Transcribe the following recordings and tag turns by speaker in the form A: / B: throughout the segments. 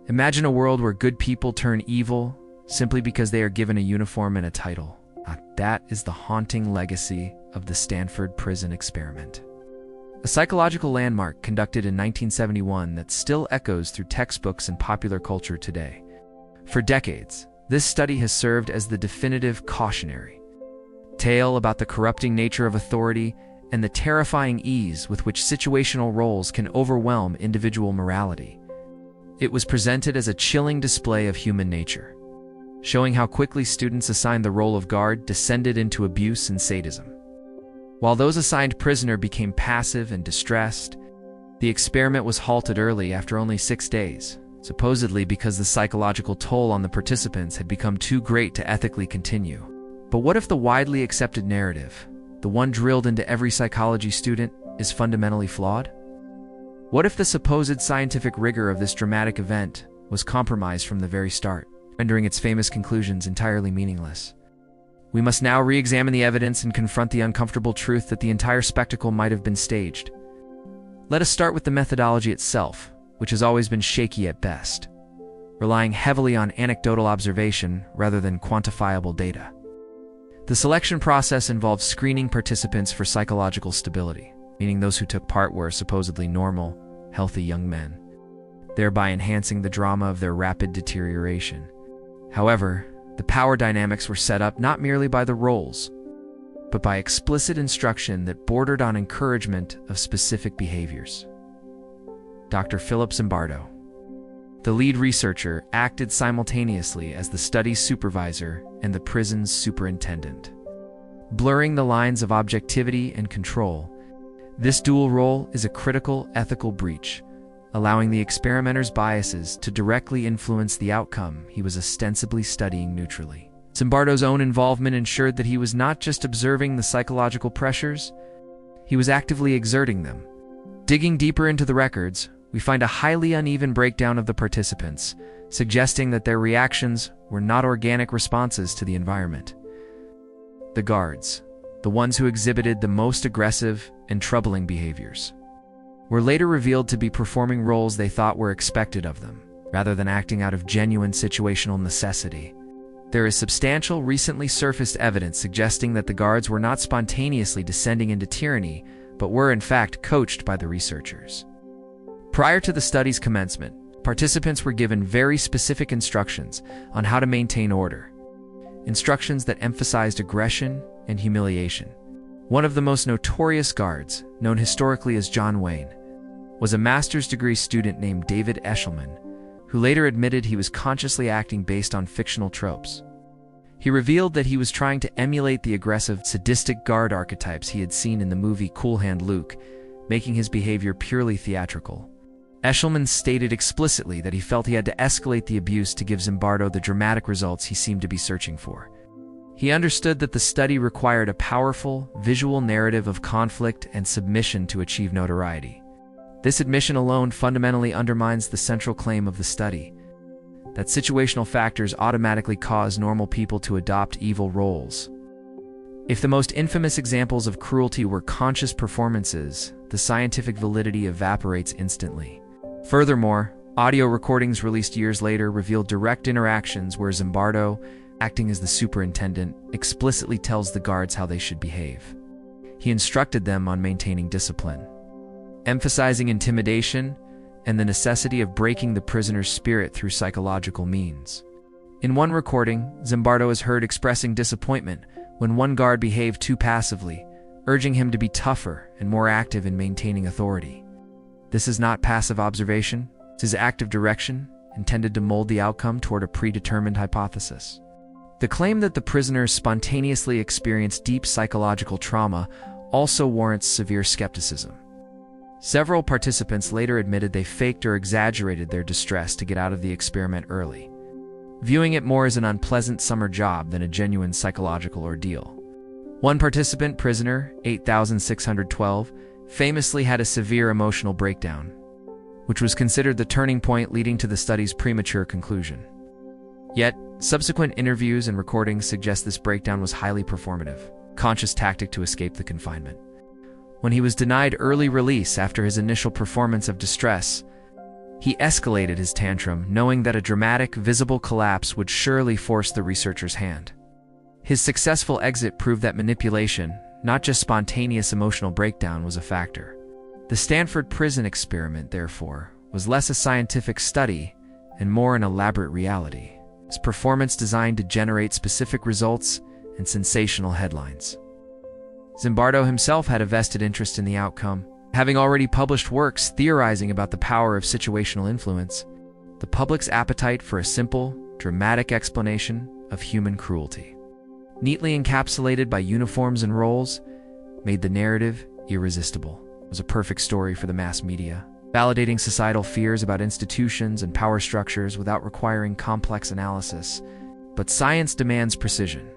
A: Imagine a world where good people turn evil simply because they are given a uniform and a title. That is the haunting legacy of the Stanford prison experiment. A psychological landmark conducted in 1971 that still echoes through textbooks and popular culture today. For decades, this study has served as the definitive cautionary tale about the corrupting nature of authority and the terrifying ease with which situational roles can overwhelm individual morality. It was presented as a chilling display of human nature, showing how quickly students assigned the role of guard descended into abuse and sadism. While those assigned prisoner became passive and distressed, the experiment was halted early after only 6 days, supposedly because the psychological toll on the participants had become too great to ethically continue. But what if the widely accepted narrative, the one drilled into every psychology student, is fundamentally flawed? What if the supposed scientific rigor of this dramatic event was compromised from the very start, rendering its famous conclusions entirely meaningless? We must now re-examine the evidence and confront the uncomfortable truth that the entire spectacle might have been staged. Let us start with the methodology itself, which has always been shaky at best, relying heavily on anecdotal observation rather than quantifiable data. The selection process involved screening participants for psychological stability, meaning those who took part were supposedly normal, healthy young men, thereby enhancing the drama of their rapid deterioration. However, the power dynamics were set up not merely by the roles, but by explicit instruction that bordered on encouragement of specific behaviors. Dr. Philip Zimbardo, the lead researcher, acted simultaneously as the study's supervisor and the prison's superintendent. Blurring the lines of objectivity and control, this dual role is a critical ethical breach, allowing the experimenter's biases to directly influence the outcome he was ostensibly studying neutrally. Zimbardo's own involvement ensured that he was not just observing the psychological pressures, he was actively exerting them. Digging deeper into the records, we find a highly uneven breakdown of the participants, suggesting that their reactions were not organic responses to the environment. The guards, the ones who exhibited the most aggressive and troubling behaviors, were later revealed to be performing roles they thought were expected of them, rather than acting out of genuine situational necessity. There is substantial recently surfaced evidence suggesting that the guards were not spontaneously descending into tyranny, but were in fact coached by the researchers. Prior to the study's commencement, participants were given very specific instructions on how to maintain order, instructions that emphasized aggression and humiliation. One of the most notorious guards, known historically as John Wayne, was a master's degree student named David Eshelman, who later admitted he was consciously acting based on fictional tropes. He revealed that he was trying to emulate the aggressive, sadistic guard archetypes he had seen in the movie Cool Hand Luke, making his behavior purely theatrical. Eshelman stated explicitly that he felt he had to escalate the abuse to give Zimbardo the dramatic results he seemed to be searching for. He understood that the study required a powerful, visual narrative of conflict and submission to achieve notoriety. This admission alone fundamentally undermines the central claim of the study, that situational factors automatically cause normal people to adopt evil roles. If the most infamous examples of cruelty were conscious performances, the scientific validity evaporates instantly. Furthermore, audio recordings released years later revealed direct interactions where Zimbardo, acting as the superintendent, explicitly tells the guards how they should behave. He instructed them on maintaining discipline, emphasizing intimidation and the necessity of breaking the prisoner's spirit through psychological means. In one recording, Zimbardo is heard expressing disappointment when one guard behaved too passively, urging him to be tougher and more active in maintaining authority. This is not passive observation, it is active direction, intended to mold the outcome toward a predetermined hypothesis. The claim that the prisoners spontaneously experienced deep psychological trauma also warrants severe skepticism. Several participants later admitted they faked or exaggerated their distress to get out of the experiment early, viewing it more as an unpleasant summer job than a genuine psychological ordeal. One participant, prisoner 8612, famously had a severe emotional breakdown, which was considered the turning point leading to the study's premature conclusion. Yet, subsequent interviews and recordings suggest this breakdown was highly performative, conscious tactic to escape the confinement. When he was denied early release after his initial performance of distress, He escalated his tantrum, knowing that a dramatic, visible collapse would surely force the researcher's hand. His successful exit proved that manipulation, not just spontaneous emotional breakdown, was a factor. The Stanford prison experiment, therefore, was less a scientific study and more an elaborate reality. His performance designed to generate specific results and sensational headlines. Zimbardo himself had a vested interest in the outcome, having already published works theorizing about the power of situational influence. The public's appetite for a simple, dramatic explanation of human cruelty, neatly encapsulated by uniforms and roles, made the narrative irresistible. It was a perfect story for the mass media, validating societal fears about institutions and power structures without requiring complex analysis. But science demands precision,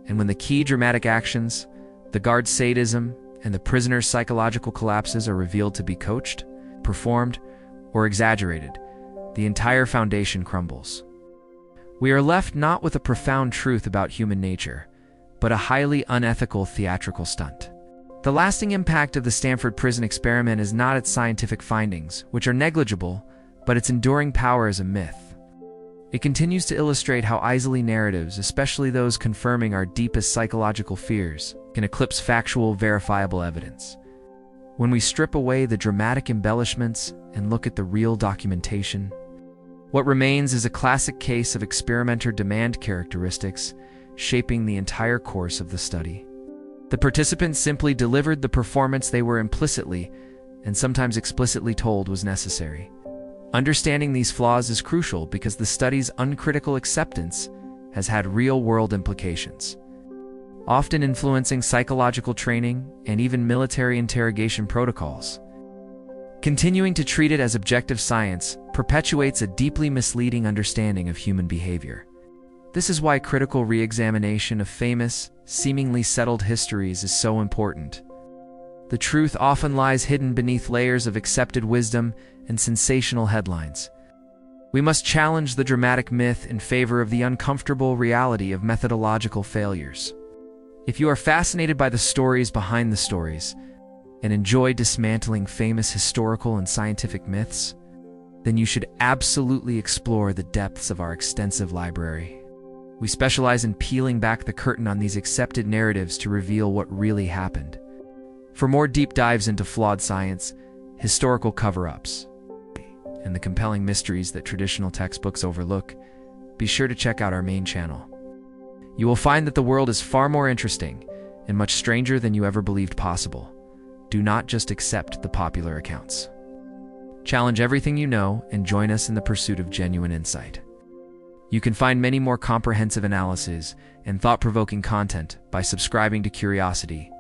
A: and when the key dramatic actions, the guard's sadism, and the prisoner's psychological collapses are revealed to be coached, performed, or exaggerated, the entire foundation crumbles. We are left not with a profound truth about human nature, but a highly unethical theatrical stunt. The lasting impact of the Stanford prison experiment is not its scientific findings, which are negligible, but its enduring power as a myth. It continues to illustrate how easily narratives, especially those confirming our deepest psychological fears, can eclipse factual, verifiable evidence. When we strip away the dramatic embellishments and look at the real documentation, what remains is a classic case of experimenter demand characteristics shaping the entire course of the study. The participants simply delivered the performance they were implicitly and sometimes explicitly told was necessary. Understanding these flaws is crucial because the study's uncritical acceptance has had real-world implications, often influencing psychological training and even military interrogation protocols. Continuing to treat it as objective science perpetuates a deeply misleading understanding of human behavior. This is why critical re-examination of famous, seemingly settled histories is so important. The truth often lies hidden beneath layers of accepted wisdom and sensational headlines. We must challenge the dramatic myth in favor of the uncomfortable reality of methodological failures. If you are fascinated by the stories behind the stories and enjoy dismantling famous historical and scientific myths, then you should absolutely explore the depths of our extensive library. We specialize in peeling back the curtain on these accepted narratives to reveal what really happened. For more deep dives into flawed science, historical cover-ups, and the compelling mysteries that traditional textbooks overlook, be sure to check out our main channel. You will find that the world is far more interesting and much stranger than you ever believed possible. Do not just accept the popular accounts. Challenge everything you know and join us in the pursuit of genuine insight. You can find many more comprehensive analyses and thought-provoking content by subscribing to Curiosity